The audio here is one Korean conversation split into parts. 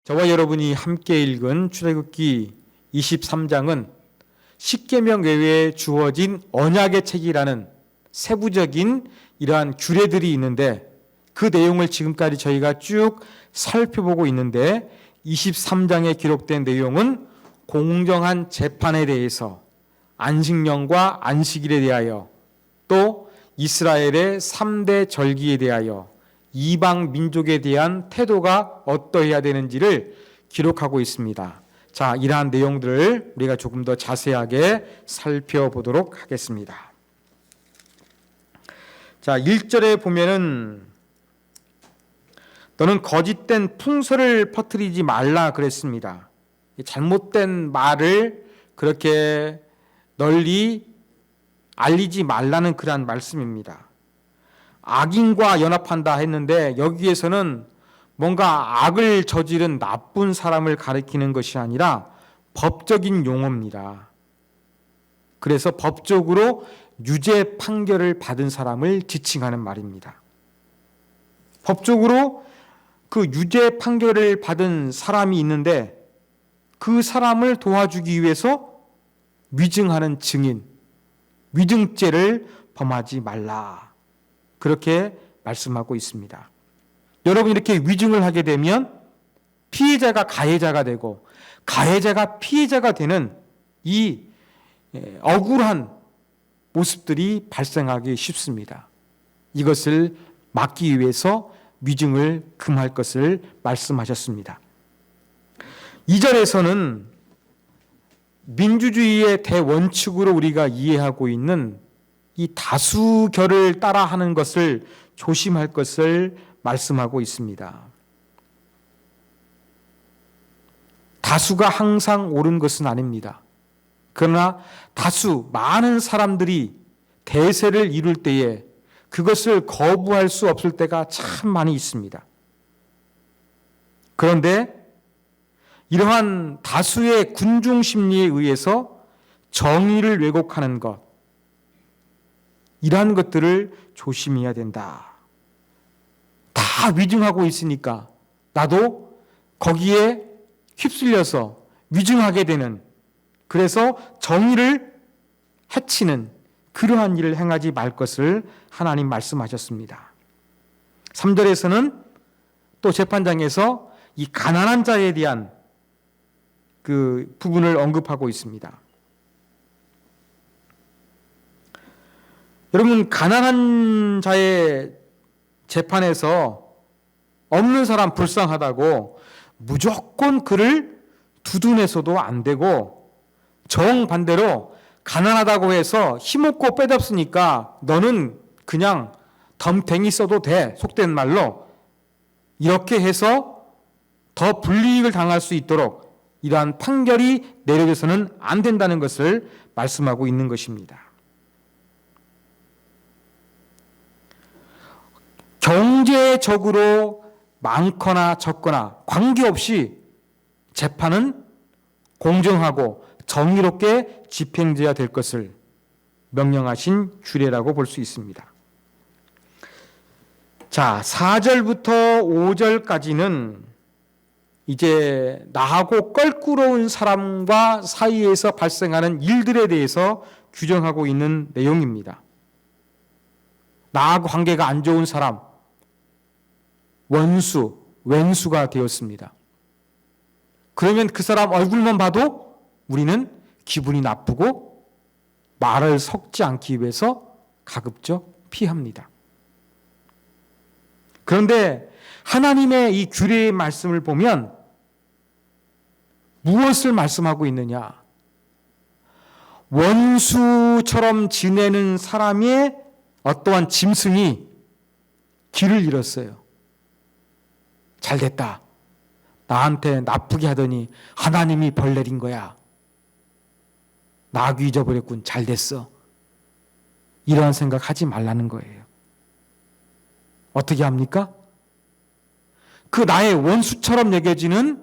저와 여러분이 함께 읽은 출애굽기 23장은 십계명 외에 주어진 언약의 책이라는 세부적인 이러한 규례들이 있는데, 그 내용을 지금까지 저희가 쭉 살펴보고 있는데, 23장에 기록된 내용은 공정한 재판에 대해서, 안식년과 안식일에 대하여, 또 이스라엘의 3대 절기에 대하여, 이방 민족에 대한 태도가 어떠해야 되는지를 기록하고 있습니다. 자, 이러한 내용들을 우리가 조금 더 자세하게 살펴보도록 하겠습니다. 자, 1절에 보면은 너는 거짓된 풍설을 퍼뜨리지 말라 그랬습니다. 잘못된 말을 그렇게 널리 알리지 말라는 그러한 말씀입니다. 악인과 연합한다 했는데, 여기에서는 뭔가 악을 저지른 나쁜 사람을 가리키는 것이 아니라 법적인 용어입니다. 그래서 법적으로 유죄 판결을 받은 사람을 지칭하는 말입니다. 법적으로 그 유죄 판결을 받은 사람이 있는데, 그 사람을 도와주기 위해서 위증하는 증인, 위증죄를 범하지 말라, 그렇게 말씀하고 있습니다. 여러분, 이렇게 위증을 하게 되면 피해자가 가해자가 되고 가해자가 피해자가 되는 이 억울한 모습들이 발생하기 쉽습니다. 이것을 막기 위해서 위증을 금할 것을 말씀하셨습니다. 2절에서는 민주주의의 대원칙으로 우리가 이해하고 있는 이 다수결을 따라하는 것을 조심할 것을 말씀하고 있습니다. 다수가 항상 옳은 것은 아닙니다. 그러나 다수, 많은 사람들이 대세를 이룰 때에 그것을 거부할 수 없을 때가 참 많이 있습니다. 그런데 이러한 다수의 군중 심리에 의해서 정의를 왜곡하는 것, 이러한 것들을 조심해야 된다. 다 위증하고 있으니까 나도 거기에 휩쓸려서 위증하게 되는, 그래서 정의를 해치는 그러한 일을 행하지 말 것을 하나님 말씀하셨습니다. 3절에서는 또 재판장에서 이 가난한 자에 대한 그 부분을 언급하고 있습니다. 여러분, 가난한 자의 재판에서 없는 사람 불쌍하다고 무조건 그를 두둔해서도 안 되고, 정반대로 가난하다고 해서 힘없고 빼잡으니까 너는 그냥 덤탱이 써도 돼, 속된 말로, 이렇게 해서 더 불이익을 당할 수 있도록 이러한 판결이 내려져서는 안 된다는 것을 말씀하고 있는 것입니다. 경제적으로 많거나 적거나 관계없이 재판은 공정하고 정의롭게 집행돼야 될 것을 명령하신 규례라고 볼 수 있습니다. 자, 4절부터 5절까지는 이제 나하고 껄끄러운 사람과 사이에서 발생하는 일들에 대해서 규정하고 있는 내용입니다. 나하고 관계가 안 좋은 사람, 원수, 왼수가 되었습니다. 그러면 그 사람 얼굴만 봐도 우리는 기분이 나쁘고 말을 섞지 않기 위해서 가급적 피합니다. 그런데 하나님의 이 규례의 말씀을 보면 무엇을 말씀하고 있느냐? 원수처럼 지내는 사람의 어떠한 짐승이 길을 잃었어요. 잘됐다. 나한테 나쁘게 하더니 하나님이 벌 내린 거야. 나귀 잊어버렸군. 잘됐어. 이러한 생각하지 말라는 거예요. 어떻게 합니까? 그 나의 원수처럼 여겨지는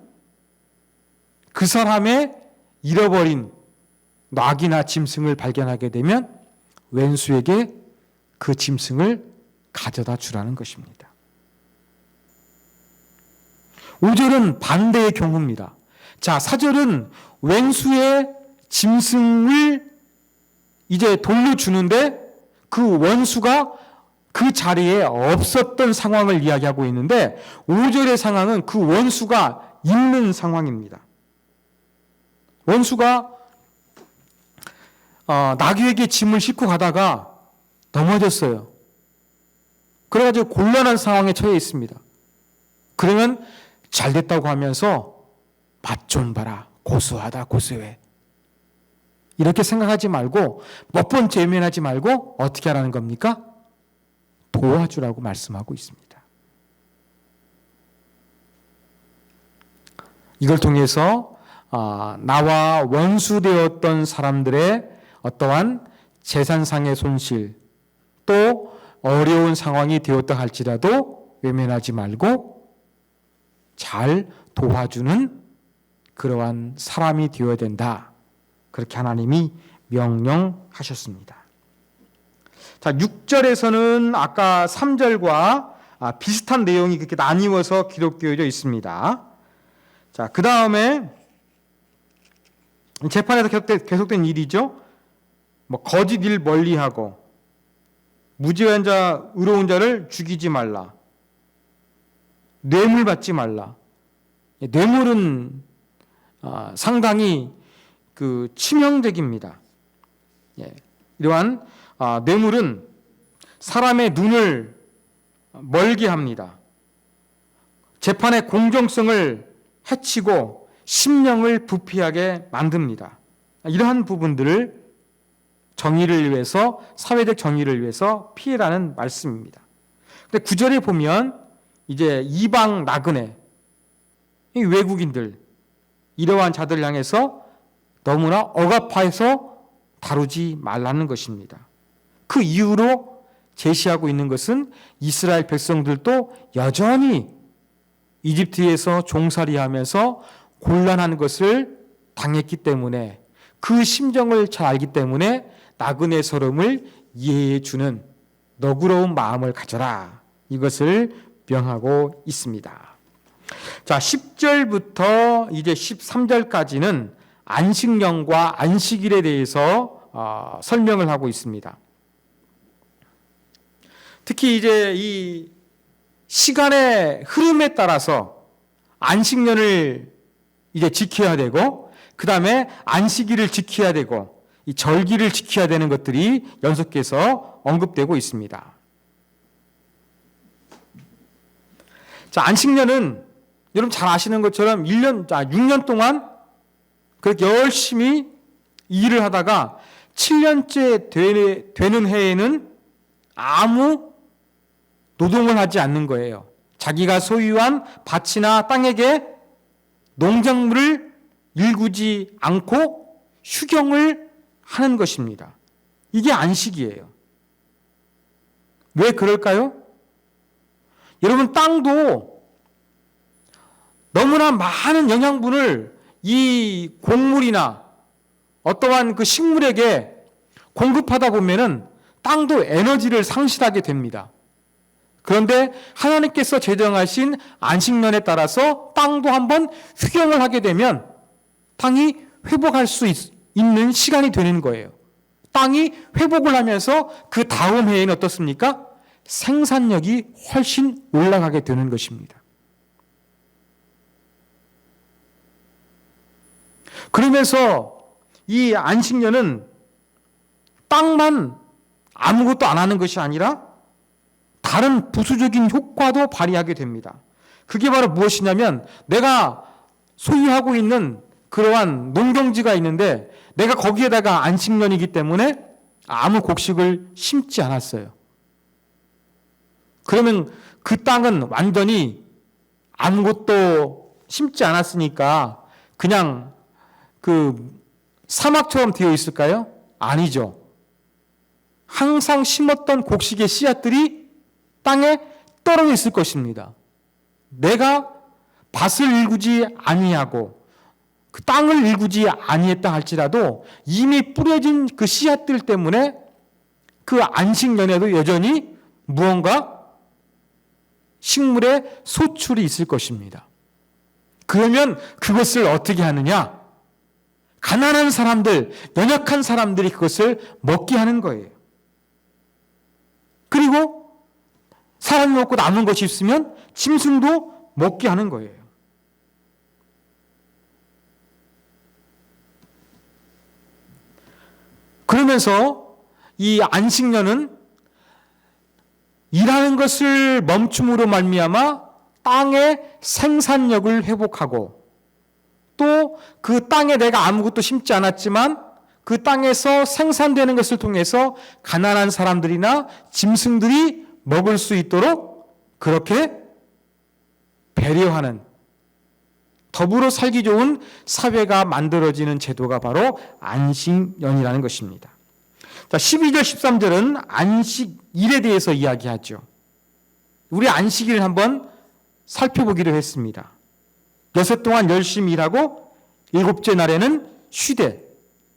그 사람의 잃어버린 나귀나 짐승을 발견하게 되면 왼수에게 그 짐승을 가져다 주라는 것입니다. 5절은 반대의 경우입니다. 자, 4절은 왼수의 짐승을 이제 돌려주는데 그 원수가 그 자리에 없었던 상황을 이야기하고 있는데 5절의 상황은 그 원수가 있는 상황입니다. 원수가 나귀에게 짐을 싣고 가다가 넘어졌어요. 그래가지고 곤란한 상황에 처해 있습니다. 그러면 잘 됐다고 하면서 맛 좀 봐라. 고소하다, 고소해. 이렇게 생각하지 말고 몇 번째 외면하지 말고 어떻게 하라는 겁니까? 도와주라고 말씀하고 있습니다. 이걸 통해서 나와 원수되었던 사람들의 어떠한 재산상의 손실 또 어려운 상황이 되었다 할지라도 외면하지 말고 잘 도와주는 그러한 사람이 되어야 된다. 그렇게 하나님이 명령하셨습니다. 자, 6절에서는 아까 3절과 비슷한 내용이 그렇게 나뉘어서 기록되어져 있습니다. 자, 그 다음에 재판에서 계속된 일이죠. 거짓 일 멀리하고 무죄한 자, 의로운 자를 죽이지 말라. 뇌물 받지 말라. 뇌물은 상당히 치명적입니다. 이러한 뇌물은 사람의 눈을 멀게 합니다. 재판의 공정성을 해치고 심령을 부패하게 만듭니다. 이러한 부분들을 정의를 위해서, 사회적 정의를 위해서 피해라는 말씀입니다. 근데 9절에 보면 이제 이방 나그네, 이 외국인들, 이러한 자들을 향해서 너무나 억압해서 다루지 말라는 것입니다. 그 이유로 제시하고 있는 것은 이스라엘 백성들도 여전히 이집트에서 종살이하면서 곤란한 것을 당했기 때문에 그 심정을 잘 알기 때문에 나그네 서름을 이해해 주는 너그러운 마음을 가져라. 이것을 명하고 있습니다. 자, 10절부터 이제 13절까지는 안식년과 안식일에 대해서 설명을 하고 있습니다. 특히 이제 이 시간의 흐름에 따라서 안식년을 이제 지켜야 되고, 그 다음에 안식일을 지켜야 되고, 이 절기를 지켜야 되는 것들이 연속해서 언급되고 있습니다. 자, 안식년은 여러분 잘 아시는 것처럼 6년 동안 그렇게 열심히 일을 하다가 7년째 되는 해에는 아무 노동을 하지 않는 거예요. 자기가 소유한 밭이나 땅에게 농작물을 일구지 않고 휴경을 하는 것입니다. 이게 안식이에요. 왜 그럴까요? 여러분, 땅도 너무나 많은 영양분을 이 곡물이나 어떠한 그 식물에게 공급하다 보면은 땅도 에너지를 상실하게 됩니다. 그런데 하나님께서 제정하신 안식년에 따라서 땅도 한번 휴경을 하게 되면 땅이 회복할 수 있는 시간이 되는 거예요. 땅이 회복을 하면서 그 다음 해에는 어떻습니까? 생산력이 훨씬 올라가게 되는 것입니다. 그러면서 이 안식년은 땅만 아무것도 안 하는 것이 아니라 다른 부수적인 효과도 발휘하게 됩니다. 그게 바로 무엇이냐면 내가 소유하고 있는 그러한 농경지가 있는데 내가 거기에다가 안식년이기 때문에 아무 곡식을 심지 않았어요. 그러면 그 땅은 완전히 아무것도 심지 않았으니까 그냥 그 사막처럼 되어 있을까요? 아니죠. 항상 심었던 곡식의 씨앗들이 땅에 떨어져 있을 것입니다. 내가 밭을 일구지 아니하고 그 땅을 일구지 아니했다 할지라도 이미 뿌려진 그 씨앗들 때문에 그 안식년에도 여전히 무언가 식물의 소출이 있을 것입니다. 그러면 그것을 어떻게 하느냐? 가난한 사람들, 연약한 사람들이 그것을 먹게 하는 거예요. 그리고 사람이 먹고 남은 것이 있으면 짐승도 먹게 하는 거예요. 그러면서 이 안식년은 일하는 것을 멈춤으로 말미암아 땅의 생산력을 회복하고 또 그 땅에 내가 아무것도 심지 않았지만 그 땅에서 생산되는 것을 통해서 가난한 사람들이나 짐승들이 먹을 수 있도록 그렇게 배려하는 더불어 살기 좋은 사회가 만들어지는 제도가 바로 안식년이라는 것입니다. 자, 12절, 13절은 안식일에 대해서 이야기하죠. 우리 안식일을 한번 살펴보기로 했습니다. 6 동안 열심히 일하고 7째 날에는 쉬되,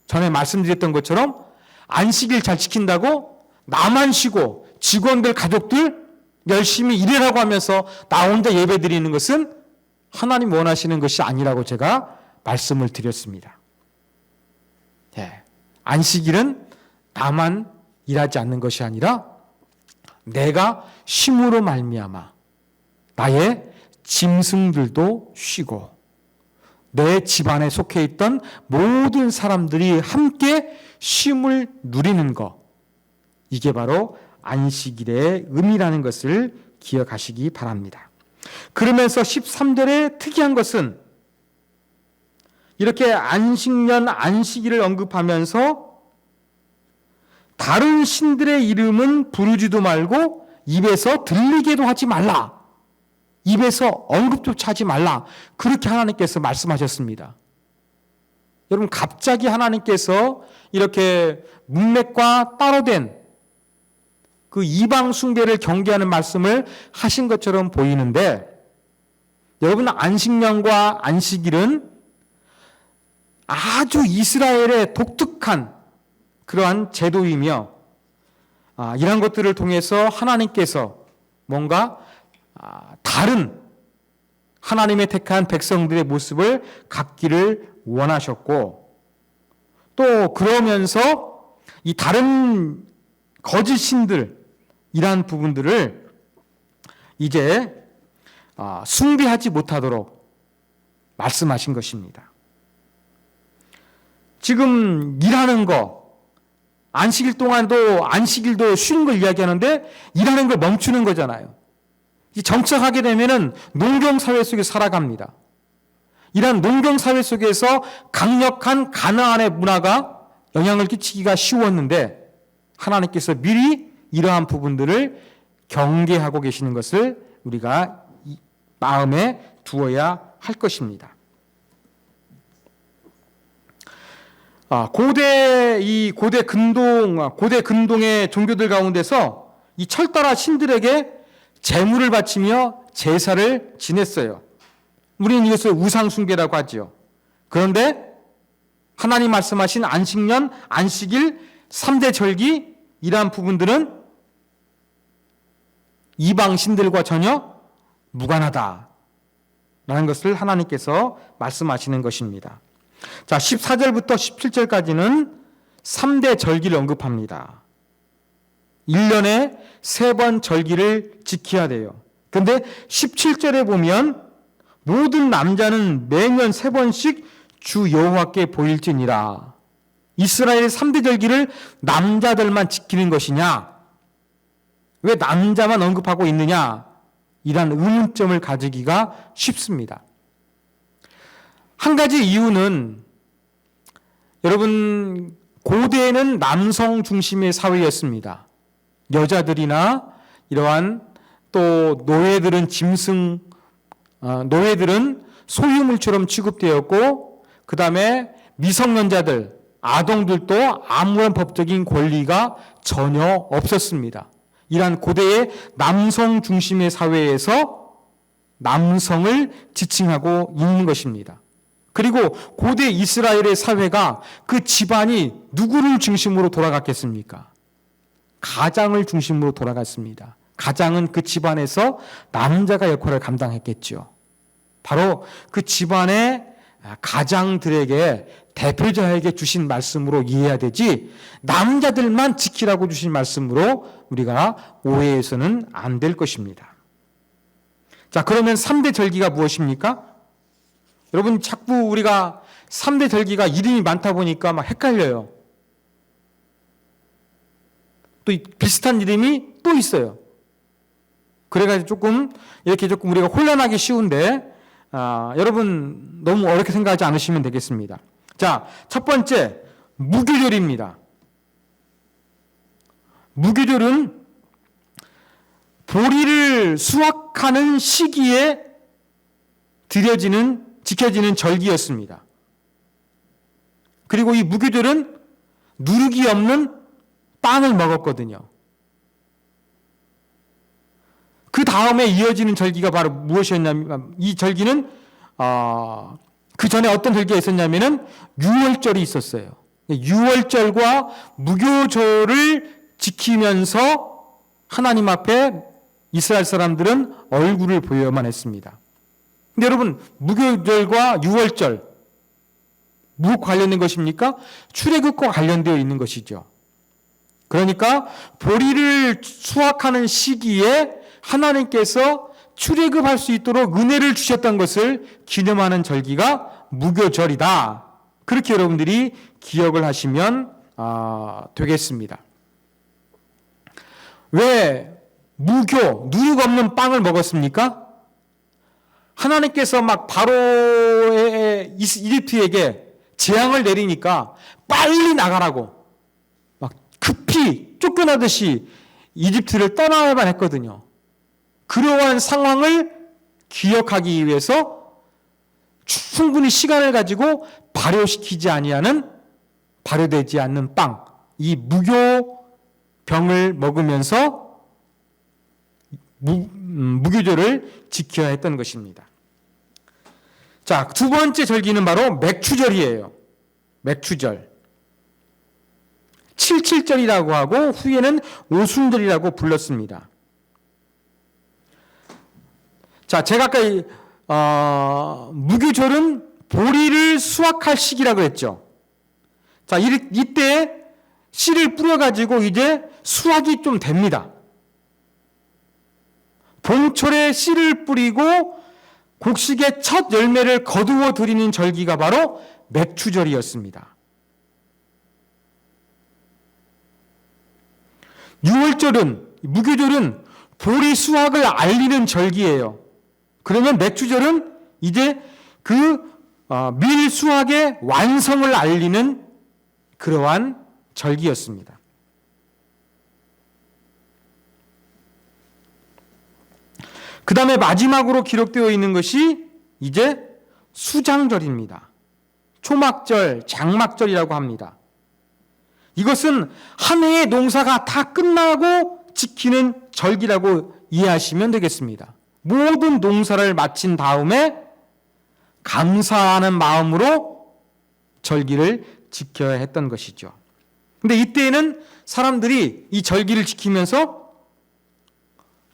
전에 말씀드렸던 것처럼 안식일 잘 지킨다고 나만 쉬고 직원들, 가족들 열심히 일하라고 하면서 나 혼자 예배 드리는 것은 하나님 원하시는 것이 아니라고 제가 말씀을 드렸습니다. 네. 안식일은 나만 일하지 않는 것이 아니라 내가 쉼으로 말미암아 나의 짐승들도 쉬고 내 집안에 속해 있던 모든 사람들이 함께 쉼을 누리는 것, 이게 바로 안식일의 의미라는 것을 기억하시기 바랍니다. 그러면서 13절에 특이한 것은 이렇게 안식년, 안식일을 언급하면서 다른 신들의 이름은 부르지도 말고 입에서 들리게도 하지 말라. 입에서 언급조차 하지 말라. 그렇게 하나님께서 말씀하셨습니다. 여러분, 갑자기 하나님께서 이렇게 문맥과 따로 된 그 이방 숭배를 경계하는 말씀을 하신 것처럼 보이는데, 여러분, 안식년과 안식일은 아주 이스라엘의 독특한 그러한 제도이며, 이런 것들을 통해서 하나님께서 뭔가 다른 하나님의 택한 백성들의 모습을 갖기를 원하셨고, 또 그러면서 이 다른 거짓 신들, 이러한 부분들을 이제 숭배하지 못하도록 말씀하신 것입니다. 지금 일하는 거, 안식일 동안도 안식일도 쉬는 걸 이야기하는데 일하는 걸 멈추는 거잖아요. 정착하게 되면은 농경사회 속에 살아갑니다. 이런 농경사회 속에서 강력한 가나안의 문화가 영향을 끼치기가 쉬웠는데 하나님께서 미리 이러한 부분들을 경계하고 계시는 것을 우리가 마음에 두어야 할 것입니다. 고대 근동의 종교들 가운데서 이 철따라 신들에게 제물을 바치며 제사를 지냈어요. 우리는 이것을 우상숭배라고 하죠. 그런데 하나님 말씀하신 안식년, 안식일, 3대 절기, 이러한 부분들은 이방 신들과 전혀 무관하다라는 것을 하나님께서 말씀하시는 것입니다. 자, 14절부터 17절까지는 3대 절기를 언급합니다. 1년에 3번 절기를 지켜야 돼요. 그런데 17절에 보면 모든 남자는 매년 3번씩 주 여호와께 보일지니라. 이스라엘의 3대 절기를 남자들만 지키는 것이냐? 왜 남자만 언급하고 있느냐? 이런 의문점을 가지기가 쉽습니다. 한 가지 이유는 여러분, 고대에는 남성 중심의 사회였습니다. 여자들이나 이러한 또 노예들은 노예들은 소유물처럼 취급되었고, 그 다음에 미성년자들, 아동들도 아무런 법적인 권리가 전혀 없었습니다. 이러한 고대의 남성 중심의 사회에서 남성을 지칭하고 있는 것입니다. 그리고 고대 이스라엘의 사회가 그 집안이 누구를 중심으로 돌아갔겠습니까? 가장을 중심으로 돌아갔습니다. 가장은 그 집안에서 남자가 역할을 감당했겠죠. 바로 그 집안의 가장들에게 대표자에게 주신 말씀으로 이해해야 되지 남자들만 지키라고 주신 말씀으로 우리가 오해해서는 안 될 것입니다. 자, 그러면 3대 절기가 무엇입니까? 여러분 자꾸 우리가 3대 절기가 이름이 많다 보니까 막 헷갈려요. 또 비슷한 이름이 또 있어요. 그래가지고 조금 우리가 혼란하기 쉬운데 여러분 너무 어렵게 생각하지 않으시면 되겠습니다. 자, 첫 번째 무교절입니다. 무교절은 보리를 수확하는 시기에 지켜지는 절기였습니다. 그리고 이 무교절은 누룩이 없는 빵을 먹었거든요. 그 다음에 이어지는 절기가 바로 무엇이었냐면, 이 절기는 그 전에 어떤 절기가 있었냐면은 유월절이 있었어요. 유월절과 무교절을 지키면서 하나님 앞에 이스라엘 사람들은 얼굴을 보여야만 했습니다. 근데 여러분, 무교절과 유월절 무엇과 관련된 것입니까? 출애굽과 관련되어 있는 것이죠. 그러니까 보리를 수확하는 시기에 하나님께서 출애굽할 수 있도록 은혜를 주셨던 것을 기념하는 절기가 무교절이다. 그렇게 여러분들이 기억을 하시면 되겠습니다. 왜 누룩 없는 빵을 먹었습니까? 하나님께서 막 바로의 이집트에게 재앙을 내리니까 빨리 나가라고 막 급히 쫓겨나듯이 이집트를 떠나야만 했거든요. 그러한 상황을 기억하기 위해서 충분히 시간을 가지고 발효되지 않는 빵, 이 무교병을 먹으면서 무교절을 지켜야 했던 것입니다. 자, 두 번째 절기는 바로 맥추절이에요. 맥추절. 칠칠절이라고 하고 후에는 오순절이라고 불렀습니다. 자, 제가 아까 무교절은 보리를 수확할 시기라고 했죠. 자, 이때 씨를 뿌려가지고 이제 수확이 좀 됩니다. 봄철에 씨를 뿌리고 곡식의 첫 열매를 거두어 드리는 절기가 바로 맥추절이었습니다. 무교절은 보리 수확을 알리는 절기예요. 그러면 맥추절은 이제 밀 수확의 완성을 알리는 그러한 절기였습니다. 그 다음에 마지막으로 기록되어 있는 것이 이제 수장절입니다. 초막절, 장막절이라고 합니다. 이것은 한 해의 농사가 다 끝나고 지키는 절기라고 이해하시면 되겠습니다. 모든 농사를 마친 다음에 감사하는 마음으로 절기를 지켜야 했던 것이죠. 근데 이때에는 사람들이 이 절기를 지키면서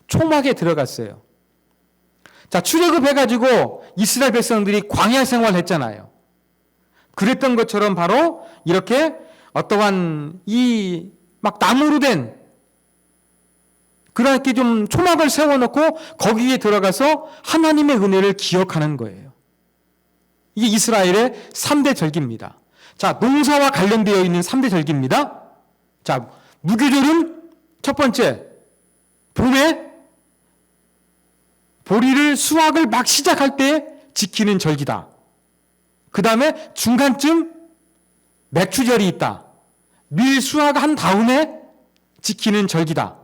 초막에 들어갔어요. 자, 출애굽해가지고 이스라엘 백성들이 광야 생활을 했잖아요. 그랬던 것처럼 바로 이렇게 어떠한 이 막 나무로 된 그렇게 좀 초막을 세워놓고 거기에 들어가서 하나님의 은혜를 기억하는 거예요. 이게 이스라엘의 3대 절기입니다. 자, 농사와 관련되어 있는 3대 절기입니다. 자, 무교절은 첫 번째, 봄에 보리를 수확을 막 시작할 때 지키는 절기다. 그 다음에 중간쯤 맥추절이 있다. 밀 수확한 다음에 지키는 절기다.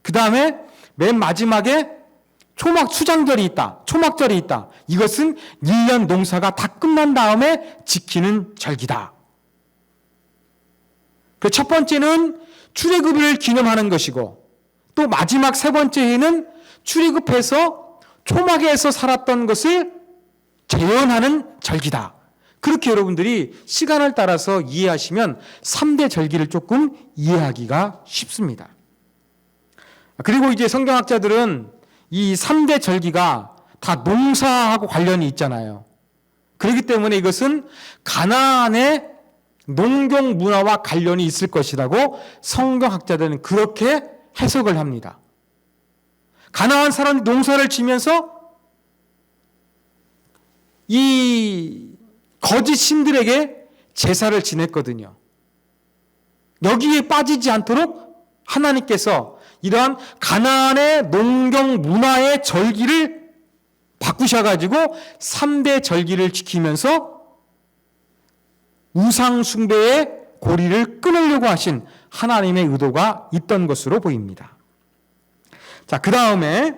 그 다음에 맨 마지막에 초막절이 있다. 이것은 1년 농사가 다 끝난 다음에 지키는 절기다. 그 첫 번째는 출애굽을 기념하는 것이고 또 마지막 세 번째에는 출애굽해서 초막에서 살았던 것을 재현하는 절기다. 그렇게 여러분들이 시간을 따라서 이해하시면 3대 절기를 조금 이해하기가 쉽습니다. 그리고 이제 성경학자들은 이 3대 절기가 다 농사하고 관련이 있잖아요. 그렇기 때문에 이것은 가나안의 농경 문화와 관련이 있을 것이라고 성경학자들은 그렇게 해석을 합니다. 가나안 사람이 농사를 지면서 이 거짓 신들에게 제사를 지냈거든요. 여기에 빠지지 않도록 하나님께서 이러한 가나안의 농경 문화의 절기를 바꾸셔가지고 3대 절기를 지키면서 우상 숭배의 고리를 끊으려고 하신 하나님의 의도가 있던 것으로 보입니다. 자, 그 다음에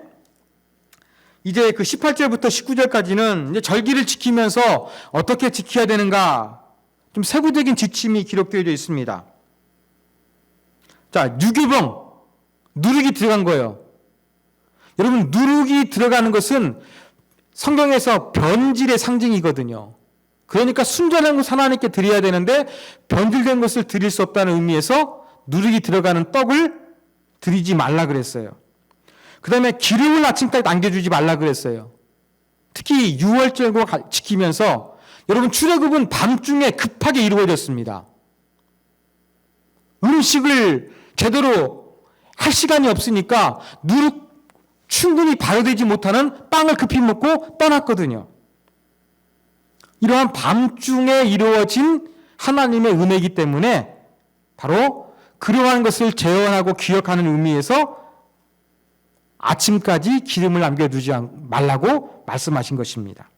이제 그 18절부터 19절까지는 이제 절기를 지키면서 어떻게 지켜야 되는가 좀 세부적인 지침이 기록되어 있습니다. 자, 유교병, 누룩이 들어간 거예요. 여러분, 누룩이 들어가는 것은 성경에서 변질의 상징이거든요. 그러니까 순전한 것을 하나님께 드려야 되는데 변질된 것을 드릴 수 없다는 의미에서 누룩이 들어가는 떡을 드리지 말라 그랬어요. 그 다음에 기름을 아침까지 남겨주지 말라 그랬어요. 특히 유월절과 지키면서 여러분 출애굽은 밤중에 급하게 이루어졌습니다. 음식을 제대로 할 시간이 없으니까 누룩 충분히 발효되지 못하는 빵을 급히 먹고 떠났거든요. 이러한 밤중에 이루어진 하나님의 은혜이기 때문에 바로 그러한 것을 재현하고 기억하는 의미에서 아침까지 기름을 남겨두지 말라고 말씀하신 것입니다.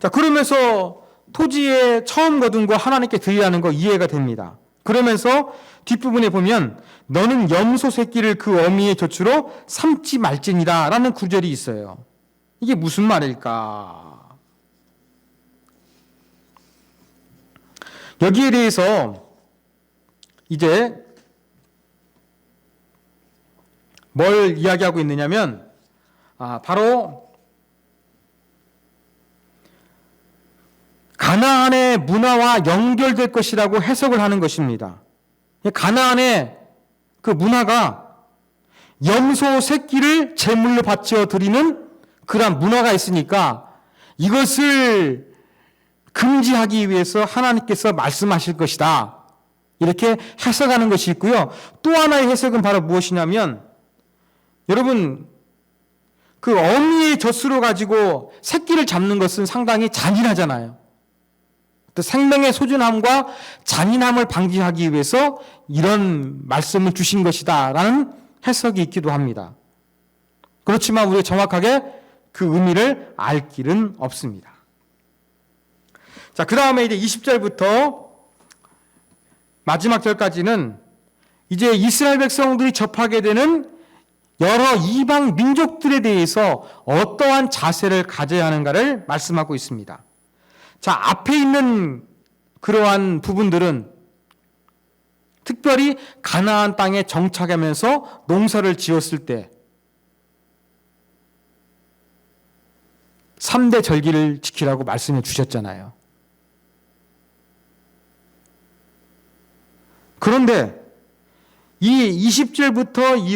자, 그러면서 토지에 처음 거둔 거 하나님께 드리라는 거 이해가 됩니다. 그러면서 뒷부분에 보면 너는 염소 새끼를 그 어미의 젖으로 삼지 말지니라 라는 구절이 있어요. 이게 무슨 말일까? 여기에 대해서 이제 뭘 이야기하고 있느냐면 바로 가나안의 문화와 연결될 것이라고 해석을 하는 것입니다. 가나안의 그 문화가 염소 새끼를 제물로 바쳐 드리는 그런 문화가 있으니까 이것을 금지하기 위해서 하나님께서 말씀하실 것이다. 이렇게 해석하는 것이 있고요. 또 하나의 해석은 바로 무엇이냐면 여러분 그 어미의 젖으로 가지고 새끼를 잡는 것은 상당히 잔인하잖아요. 또 생명의 소중함과 잔인함을 방지하기 위해서 이런 말씀을 주신 것이다 라는 해석이 있기도 합니다. 그렇지만 우리가 정확하게 그 의미를 알 길은 없습니다. 자, 그 다음에 이제 20절부터 마지막 절까지는 이제 이스라엘 백성들이 접하게 되는 여러 이방 민족들에 대해서 어떠한 자세를 가져야 하는가를 말씀하고 있습니다. 자, 앞에 있는 그러한 부분들은 특별히 가나안 땅에 정착하면서 농사를 지었을 때 3대 절기를 지키라고 말씀해 주셨잖아요. 그런데 이 20절부터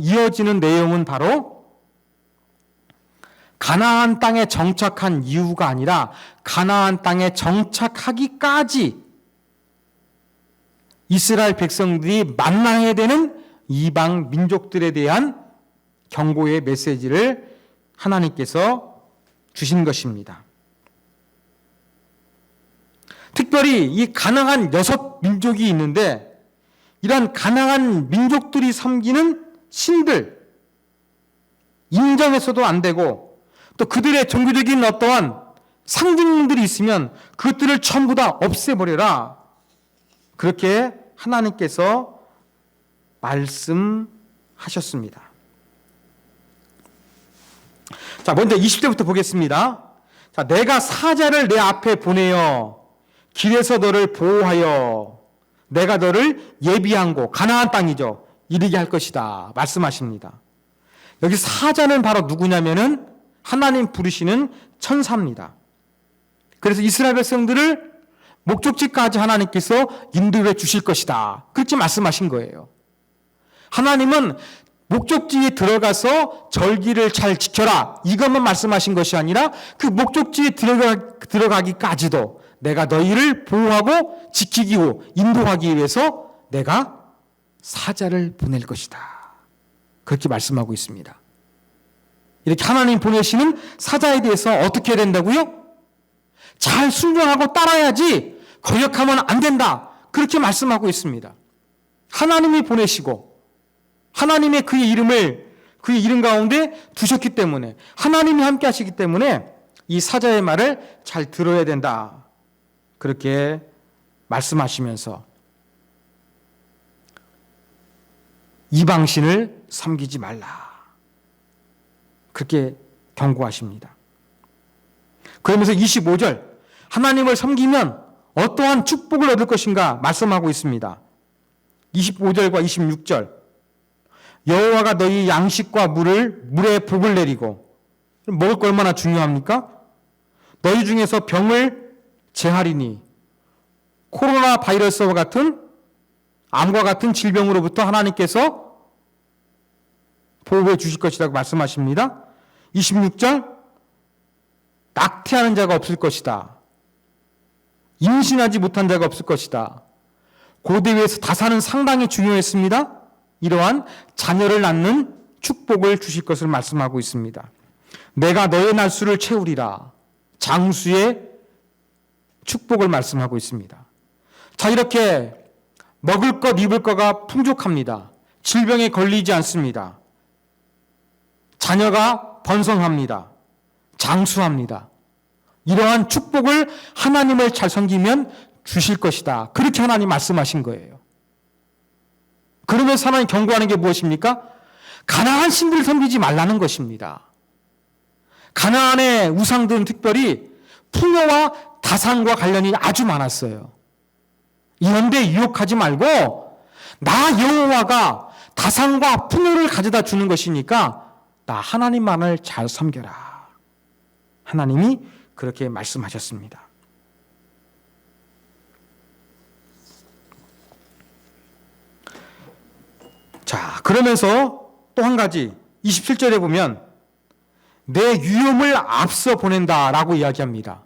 이어지는 내용은 바로 가나안 땅에 정착한 이유가 아니라 가나안 땅에 정착하기까지 이스라엘 백성들이 만나야 되는 이방 민족들에 대한 경고의 메시지를 하나님께서 주신 것입니다. 특별히 이 가나안 6민족이 있는데 이러한 가나안 민족들이 섬기는 신들 인정해서도 안 되고 또 그들의 종교적인 어떠한 상징들이 있으면 그것들을 전부 다 없애버려라. 그렇게 하나님께서 말씀하셨습니다. 자, 먼저 20절부터 보겠습니다. 자, 내가 사자를 내 앞에 보내어 길에서 너를 보호하여 내가 너를 예비한 곳, 가나안 땅이죠. 이르게 할 것이다. 말씀하십니다. 여기 사자는 바로 누구냐면은 하나님 부르시는 천사입니다. 그래서 이스라엘 백성들을 목적지까지 하나님께서 인도해 주실 것이다. 그렇게 말씀하신 거예요. 하나님은 목적지에 들어가서 절기를 잘 지켜라, 이것만 말씀하신 것이 아니라 그 목적지에 들어가기까지도 내가 너희를 보호하고 지키기 후 인도하기 위해서 내가 사자를 보낼 것이다, 그렇게 말씀하고 있습니다. 이렇게 하나님 보내시는 사자에 대해서 어떻게 해야 된다고요? 잘 순종하고 따라야지 거역하면 안 된다, 그렇게 말씀하고 있습니다. 하나님이 보내시고 하나님의 그의 이름 가운데 두셨기 때문에, 하나님이 함께 하시기 때문에 이 사자의 말을 잘 들어야 된다, 그렇게 말씀하시면서 이방신을 섬기지 말라, 그렇게 경고하십니다. 그러면서 25절, 하나님을 섬기면 어떠한 축복을 얻을 것인가 말씀하고 있습니다. 25절과 26절, 여호와가 너희 양식과 물에 복을 내리고, 먹을 거 얼마나 중요합니까? 너희 중에서 병을 제하리니, 코로나 바이러스와 같은 암과 같은 질병으로부터 하나님께서 보호해 주실 것이라고 말씀하십니다. 26절, 낙태하는 자가 없을 것이다, 임신하지 못한 자가 없을 것이다. 고대에서 다사는 상당히 중요했습니다. 이러한 자녀를 낳는 축복을 주실 것을 말씀하고 있습니다. 내가 너의 날수를 채우리라, 장수의 축복을 말씀하고 있습니다. 자, 이렇게 먹을 것 입을 거가 풍족합니다. 질병에 걸리지 않습니다. 자녀가 번성합니다. 장수합니다. 이러한 축복을 하나님을 잘 섬기면 주실 것이다, 그렇게 하나님 말씀하신 거예요. 그러면서 하나님 경고하는 게 무엇입니까? 가나안 신들을 섬기지 말라는 것입니다. 가나안의 우상들은 특별히 풍요와 다산과 관련이 아주 많았어요. 이런데 유혹하지 말고 나 여호와가 다산과 풍요를 가져다 주는 것이니까 나 하나님만을 잘 섬겨라, 하나님이 그렇게 말씀하셨습니다. 자, 그러면서 또 한 가지 27절에 보면 내 위엄을 앞서 보낸다라고 이야기합니다.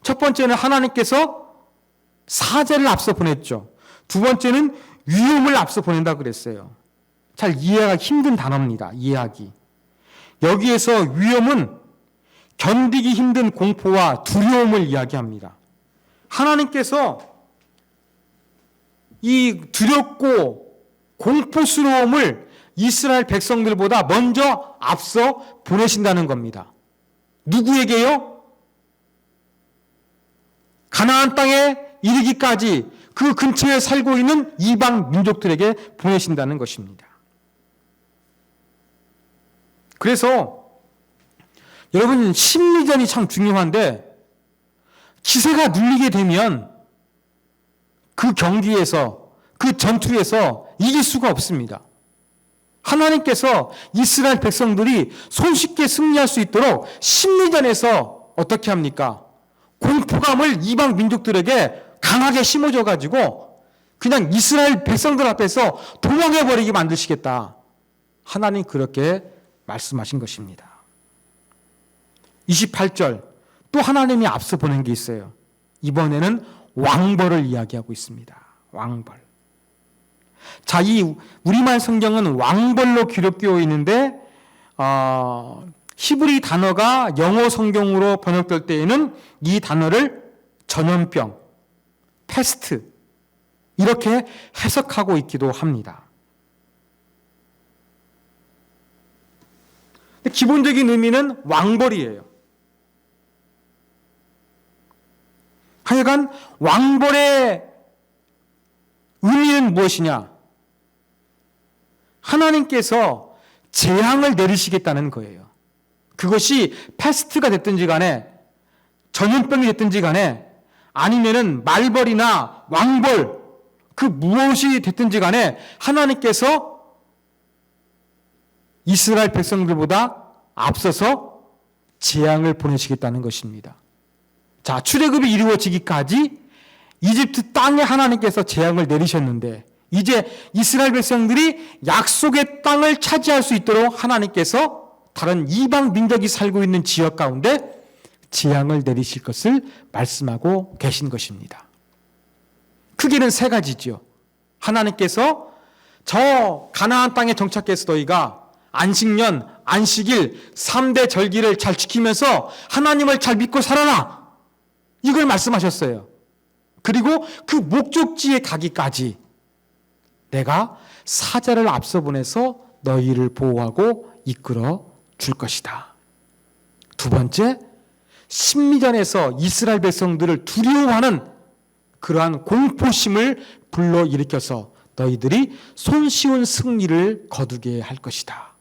첫 번째는 하나님께서 사자를 앞서 보냈죠. 두 번째는 위엄을 앞서 보낸다 그랬어요. 잘 이해하기 힘든 단어입니다. 이해하기. 여기에서 위엄은 견디기 힘든 공포와 두려움을 이야기합니다. 하나님께서 이 두렵고 공포스러움을 이스라엘 백성들보다 먼저 앞서 보내신다는 겁니다. 누구에게요? 가나안 땅에 이르기까지 그 근처에 살고 있는 이방 민족들에게 보내신다는 것입니다. 그래서 여러분, 심리전이 참 중요한데 기세가 눌리게 되면 그 경기에서, 그 전투에서 이길 수가 없습니다. 하나님께서 이스라엘 백성들이 손쉽게 승리할 수 있도록 심리전에서 어떻게 합니까? 공포감을 이방 민족들에게 강하게 심어줘가지고 그냥 이스라엘 백성들 앞에서 도망해버리게 만드시겠다, 하나님 그렇게 말씀하신 것입니다. 28절, 또 하나님이 앞서 보낸 게 있어요. 이번에는 왕벌을 이야기하고 있습니다. 왕벌. 자, 이 우리말 성경은 왕벌로 기록되어 있는데 히브리 단어가 영어 성경으로 번역될 때에는 이 단어를 전염병, 패스트 이렇게 해석하고 있기도 합니다. 기본적인 의미는 왕벌이에요. 하여간 왕벌의 의미는 무엇이냐? 하나님께서 재앙을 내리시겠다는 거예요. 그것이 패스트가 됐든지 간에 전염병이 됐든지 간에 아니면은 말벌이나 왕벌 그 무엇이 됐든지 간에 하나님께서 이스라엘 백성들보다 앞서서 재앙을 보내시겠다는 것입니다. 자, 출애굽이 이루어지기까지 이집트 땅에 하나님께서 재앙을 내리셨는데 이제 이스라엘 백성들이 약속의 땅을 차지할 수 있도록 하나님께서 다른 이방 민족이 살고 있는 지역 가운데 재앙을 내리실 것을 말씀하고 계신 것입니다. 크게는 세 가지죠. 하나님께서 저 가나안 땅에 정착해서 너희가 안식년, 안식일, 3대 절기를 잘 지키면서 하나님을 잘 믿고 살아라. 이걸 말씀하셨어요. 그리고 그 목적지에 가기까지 내가 사자를 앞서 보내서 너희를 보호하고 이끌어 줄 것이다. 두 번째, 심리전에서 이스라엘 백성들을 두려워하는 그러한 공포심을 불러일으켜서 너희들이 손쉬운 승리를 거두게 할 것이다.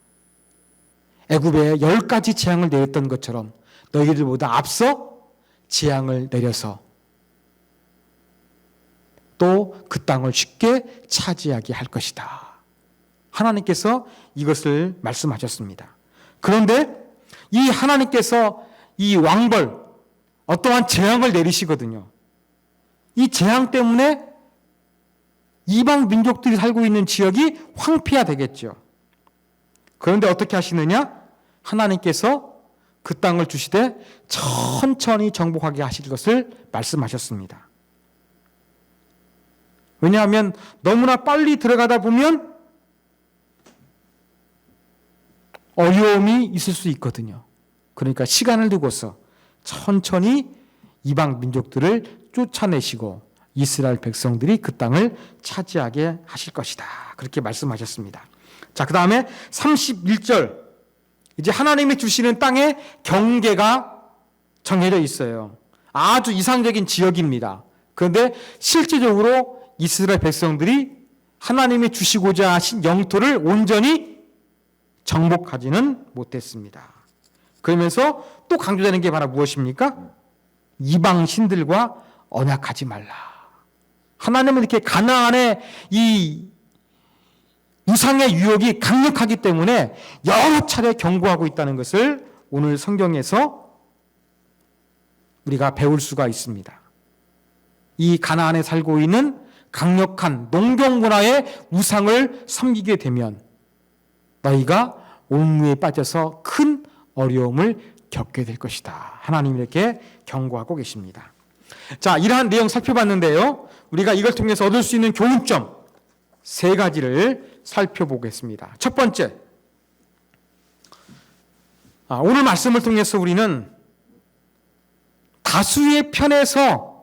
애굽에 10가지 재앙을 내렸던 것처럼 너희들보다 앞서 재앙을 내려서 또 그 땅을 쉽게 차지하게 할 것이다. 하나님께서 이것을 말씀하셨습니다. 그런데 이 하나님께서 이 왕벌, 어떠한 재앙을 내리시거든요. 이 재앙 때문에 이방 민족들이 살고 있는 지역이 황폐화되겠죠. 그런데 어떻게 하시느냐? 하나님께서 그 땅을 주시되 천천히 정복하게 하실 것을 말씀하셨습니다. 왜냐하면 너무나 빨리 들어가다 보면 어려움이 있을 수 있거든요. 그러니까 시간을 두고서 천천히 이방 민족들을 쫓아내시고 이스라엘 백성들이 그 땅을 차지하게 하실 것이다. 그렇게 말씀하셨습니다. 자, 그 다음에 31절. 이제 하나님이 주시는 땅의 경계가 정해져 있어요. 아주 이상적인 지역입니다. 그런데 실제적으로 이스라엘 백성들이 하나님이 주시고자 하신 영토를 온전히 정복하지는 못했습니다. 그러면서 또 강조되는 게 바로 무엇입니까? 이방 신들과 언약하지 말라. 하나님은 이렇게 가나안의 이 우상의 유혹이 강력하기 때문에 여러 차례 경고하고 있다는 것을 오늘 성경에서 우리가 배울 수가 있습니다. 이 가나안에 살고 있는 강력한 농경 문화의 우상을 섬기게 되면 너희가 온무에 빠져서 큰 어려움을 겪게 될 것이다. 하나님이 이렇게 경고하고 계십니다. 자, 이러한 내용 살펴봤는데요. 우리가 이걸 통해서 얻을 수 있는 교훈점 세 가지를 살펴보겠습니다. 첫 번째, 오늘 말씀을 통해서 우리는 다수의 편에서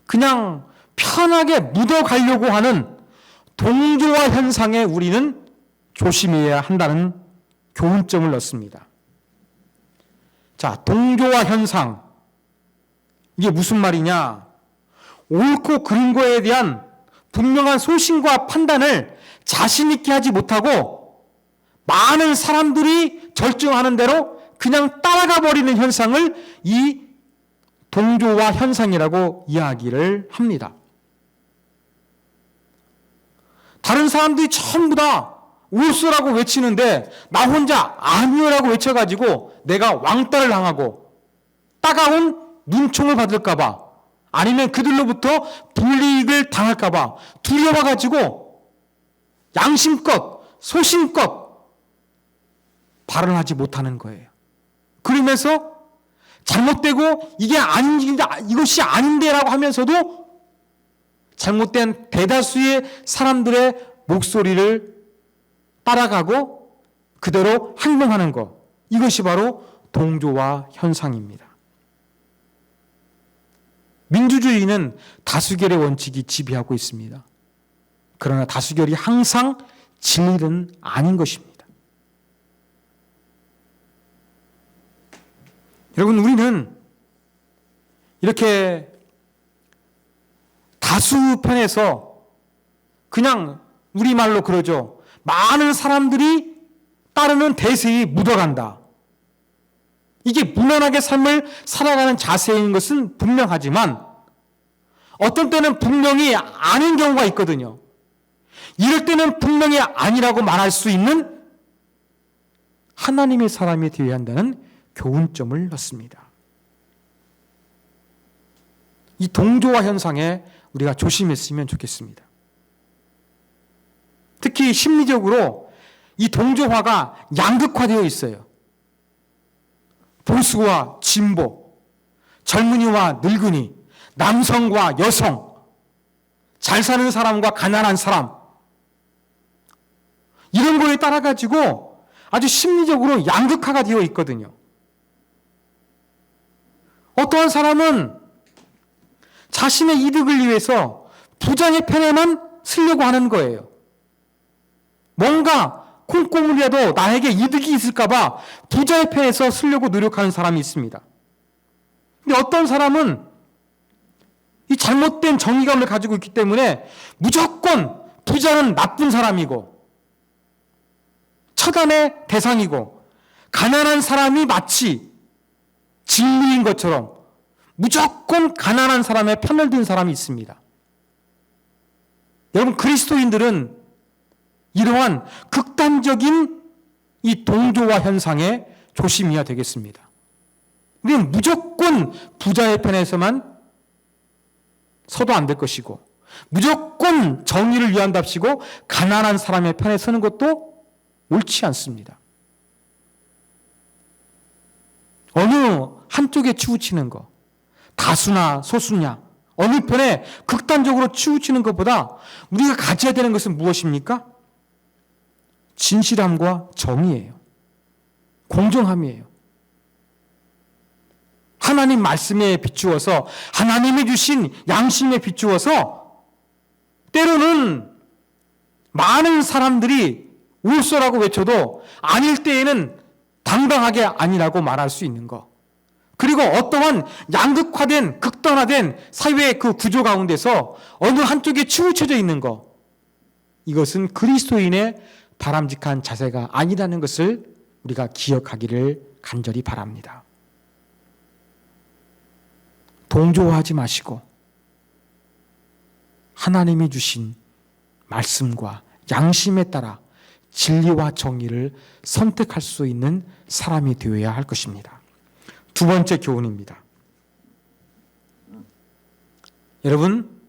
그냥 편하게 묻어가려고 하는 동조화 현상에 우리는 조심해야 한다는 교훈점을 넣습니다. 자, 동조화 현상. 이게 무슨 말이냐? 옳고 그른 거에 대한 분명한 소신과 판단을 자신 있게 하지 못하고 많은 사람들이 결정하는 대로 그냥 따라가 버리는 현상을 이 동조화 현상이라고 이야기를 합니다. 다른 사람들이 전부 다 옳소라고 외치는데 나 혼자 아니요라고 외쳐가지고 내가 왕따를 당하고 따가운 눈총을 받을까봐 아니면 그들로부터 불이익을 당할까봐 두려워가지고 양심껏 소신껏 발언하지 못하는 거예요. 그러면서 잘못되고 이게 이것이 아닌데라고 하면서도 잘못된 대다수의 사람들의 목소리를 따라가고 그대로 행동하는 것. 이것이 바로 동조화 현상입니다. 민주주의는 다수결의 원칙이 지배하고 있습니다. 그러나 다수결이 항상 진리는 아닌 것입니다. 여러분, 우리는 이렇게 다수 편에서 그냥 우리말로 그러죠. 많은 사람들이 따르는 대세에 묻어간다. 이게 무난하게 삶을 살아가는 자세인 것은 분명하지만 어떤 때는 분명히 아닌 경우가 있거든요. 이럴 때는 분명히 아니라고 말할 수 있는 하나님의 사람이 되어야 한다는 교훈점을 넣습니다. 이 동조화 현상에 우리가 조심했으면 좋겠습니다. 특히 심리적으로 이 동조화가 양극화되어 있어요. 보수와 진보, 젊은이와 늙은이, 남성과 여성, 잘 사는 사람과 가난한 사람, 이런 거에 따라 가지고 아주 심리적으로 양극화가 되어 있거든요. 어떠한 사람은 자신의 이득을 위해서 부자의 편에만 쓰려고 하는 거예요. 뭔가 콩고물이라도 나에게 이득이 있을까봐 부자의 편에서 쓰려고 노력하는 사람이 있습니다. 근데 어떤 사람은 이 잘못된 정의감을 가지고 있기 때문에 무조건 부자는 나쁜 사람이고 처단의 대상이고 가난한 사람이 마치 진리인 것처럼 무조건 가난한 사람의 편을 든 사람이 있습니다. 여러분, 그리스도인들은 이러한 극단적인 이 동조화 현상에 조심해야 되겠습니다. 우리는 무조건 부자의 편에서만 서도 안 될 것이고 무조건 정의를 위한답시고 가난한 사람의 편에 서는 것도 옳지 않습니다. 어느 한쪽에 치우치는 것, 다수나 소수냐, 어느 편에 극단적으로 치우치는 것보다 우리가 가져야 되는 것은 무엇입니까? 진실함과 정의예요. 공정함이에요. 하나님 말씀에 비추어서, 하나님이 주신 양심에 비추어서 때로는 많은 사람들이 울소라고 외쳐도 아닐 때에는 당당하게 아니라고 말할 수 있는 것. 그리고 어떠한 양극화된, 극단화된 사회의 그 구조 가운데서 어느 한쪽에 치우쳐져 있는 것. 이것은 그리스도인의 바람직한 자세가 아니라는 것을 우리가 기억하기를 간절히 바랍니다. 동조하지 마시고 하나님이 주신 말씀과 양심에 따라 진리와 정의를 선택할 수 있는 사람이 되어야 할 것입니다. 두 번째 교훈입니다. 여러분,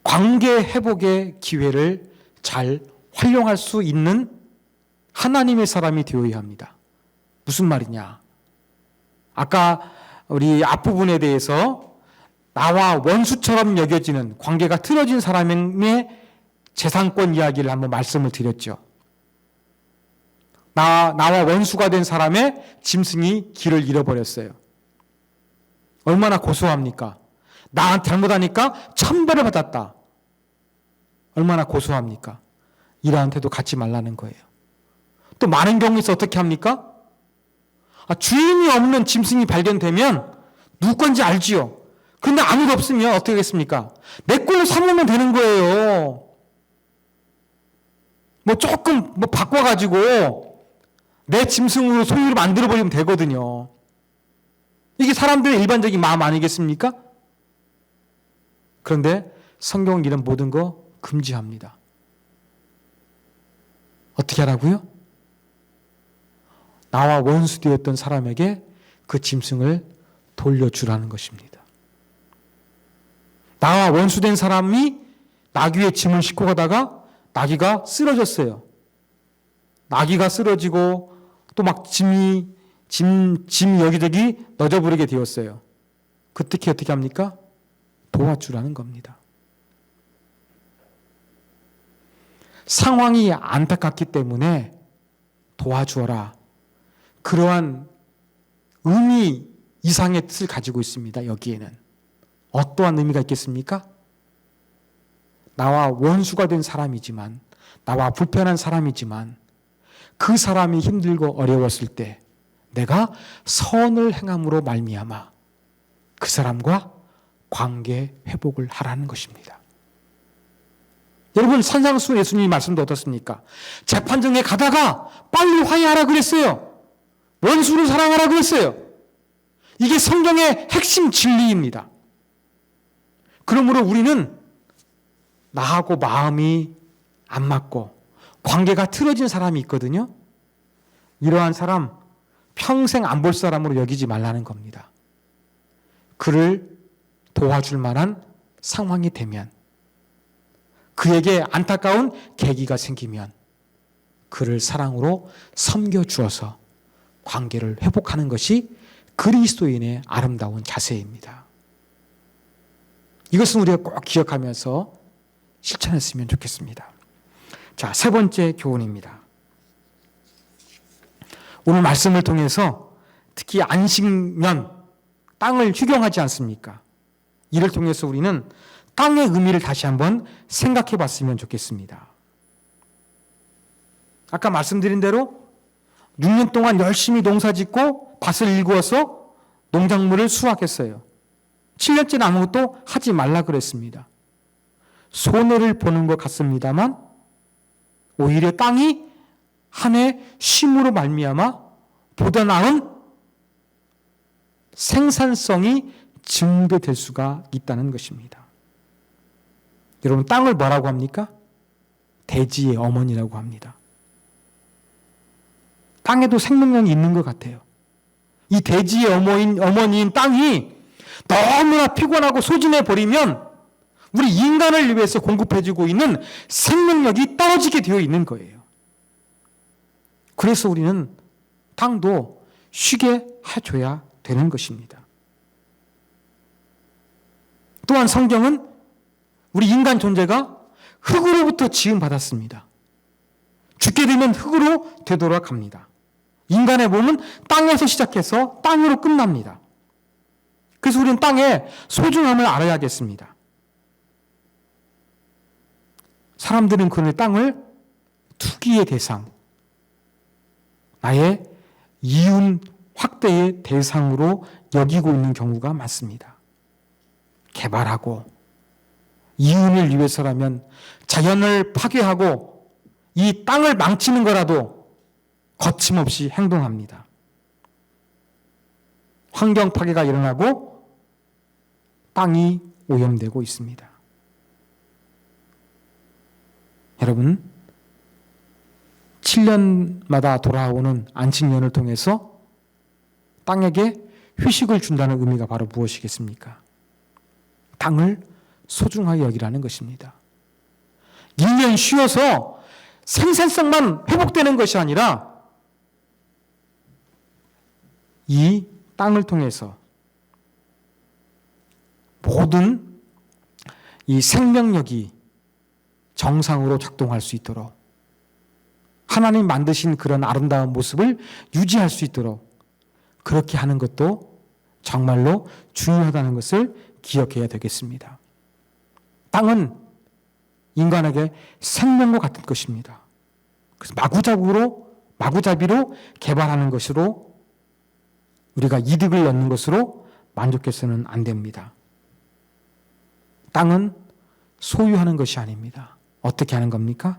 관계 회복의 기회를 잘 활용할 수 있는 하나님의 사람이 되어야 합니다. 무슨 말이냐? 아까 우리 앞부분에 대해서 나와 원수처럼 여겨지는 관계가 틀어진 사람의 재산권 이야기를 한번 말씀을 드렸죠. 나와 원수가 된 사람의 짐승이 길을 잃어버렸어요. 얼마나 고소합니까? 나한테 잘못하니까 천벌을 받았다. 얼마나 고소합니까? 이라한테도 갖지 말라는 거예요. 또 많은 경우에서 어떻게 합니까? 주인이 없는 짐승이 발견되면 누구 건지 알지요. 그런데 아무도 없으면 어떻게 하겠습니까? 내 걸로 삼으면 되는 거예요. 조금 바꿔가지고 내 짐승으로 소유를 만들어버리면 되거든요. 이게 사람들의 일반적인 마음 아니겠습니까? 그런데 성경은 이런 모든 거 금지합니다. 어떻게 하라고요? 나와 원수되었던 사람에게 그 짐승을 돌려주라는 것입니다. 나와 원수된 사람이 나귀의 짐을 싣고 가다가 나귀가 쓰러졌어요. 나귀가 쓰러지고 또 막 짐이 여기저기 너저부르게 되었어요. 그때 어떻게 합니까? 도와주라는 겁니다. 상황이 안타깝기 때문에 도와주어라. 그러한 의미 이상의 뜻을 가지고 있습니다. 여기에는. 어떠한 의미가 있겠습니까? 나와 원수가 된 사람이지만, 나와 불편한 사람이지만 그 사람이 힘들고 어려웠을 때 내가 선을 행함으로 말미암아 그 사람과 관계 회복을 하라는 것입니다. 여러분, 산상수 예수님이 말씀도 어떻습니까? 재판정에 가다가 빨리 화해하라 그랬어요. 원수를 사랑하라 그랬어요. 이게 성경의 핵심 진리입니다. 그러므로 우리는 나하고 마음이 안 맞고 관계가 틀어진 사람이 있거든요. 이러한 사람 평생 안 볼 사람으로 여기지 말라는 겁니다. 그를 도와줄 만한 상황이 되면, 그에게 안타까운 계기가 생기면 그를 사랑으로 섬겨주어서 관계를 회복하는 것이 그리스도인의 아름다운 자세입니다. 이것은 우리가 꼭 기억하면서 실천했으면 좋겠습니다. 자, 세 번째 교훈입니다. 오늘 말씀을 통해서 특히 안식년, 땅을 휴경하지 않습니까? 이를 통해서 우리는 땅의 의미를 다시 한번 생각해 봤으면 좋겠습니다. 아까 말씀드린 대로 6년 동안 열심히 농사 짓고 밭을 일구어서 농작물을 수확했어요. 7년째는 아무것도 하지 말라 그랬습니다. 손해를 보는 것 같습니다만 오히려 땅이 한 해 쉼으로 말미암아 보다 나은 생산성이 증대될 수가 있다는 것입니다. 여러분, 땅을 뭐라고 합니까? 대지의 어머니라고 합니다. 땅에도 생명력이 있는 것 같아요. 이 대지의 어머니인 땅이 너무나 피곤하고 소진해 버리면 우리 인간을 위해서 공급해주고 있는 생명력이 떨어지게 되어 있는 거예요. 그래서 우리는 땅도 쉬게 해줘야 되는 것입니다. 또한 성경은 우리 인간 존재가 흙으로부터 지음받았습니다. 죽게 되면 흙으로 되돌아갑니다. 인간의 몸은 땅에서 시작해서 땅으로 끝납니다. 그래서 우리는 땅의 소중함을 알아야겠습니다. 사람들은 그 땅을 투기의 대상, 나의 이윤 확대의 대상으로 여기고 있는 경우가 많습니다. 개발하고 이윤을 위해서라면 자연을 파괴하고 이 땅을 망치는 거라도 거침없이 행동합니다. 환경 파괴가 일어나고 땅이 오염되고 있습니다. 여러분, 7년마다 돌아오는 안식년을 통해서 땅에게 휴식을 준다는 의미가 바로 무엇이겠습니까? 땅을 소중하게 여기라는 것입니다. 1년 쉬어서 생산성만 회복되는 것이 아니라 이 땅을 통해서 모든 이 생명력이 정상으로 작동할 수 있도록 하나님 만드신 그런 아름다운 모습을 유지할 수 있도록 그렇게 하는 것도 정말로 중요하다는 것을 기억해야 되겠습니다. 땅은 인간에게 생명과 같은 것입니다. 그래서 마구잡이로 개발하는 것으로 우리가 이득을 얻는 것으로 만족해서는 안 됩니다. 땅은 소유하는 것이 아닙니다. 어떻게 하는 겁니까?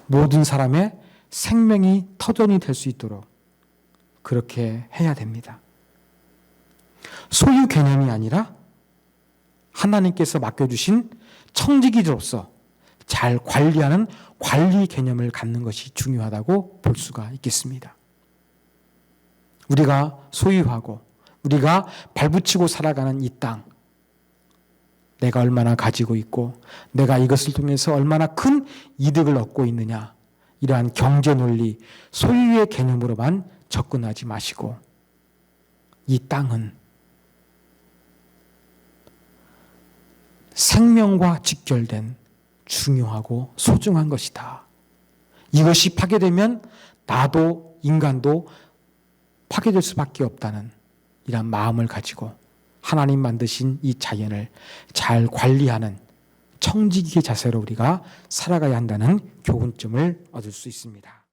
모든 사람의 생명이 터전이 될 수 있도록 그렇게 해야 됩니다. 소유 개념이 아니라 하나님께서 맡겨주신 청지기로서 잘 관리하는 관리 개념을 갖는 것이 중요하다고 볼 수가 있겠습니다. 우리가 소유하고 우리가 발붙이고 살아가는 이 땅, 내가 얼마나 가지고 있고 내가 이것을 통해서 얼마나 큰 이득을 얻고 있느냐, 이러한 경제 논리, 소유의 개념으로만 접근하지 마시고 이 땅은 생명과 직결된 중요하고 소중한 것이다. 이것이 파괴되면 나도 인간도 파괴될 수밖에 없다는 이런 마음을 가지고 하나님 만드신 이 자연을 잘 관리하는 청지기의 자세로 우리가 살아가야 한다는 교훈점을 얻을 수 있습니다.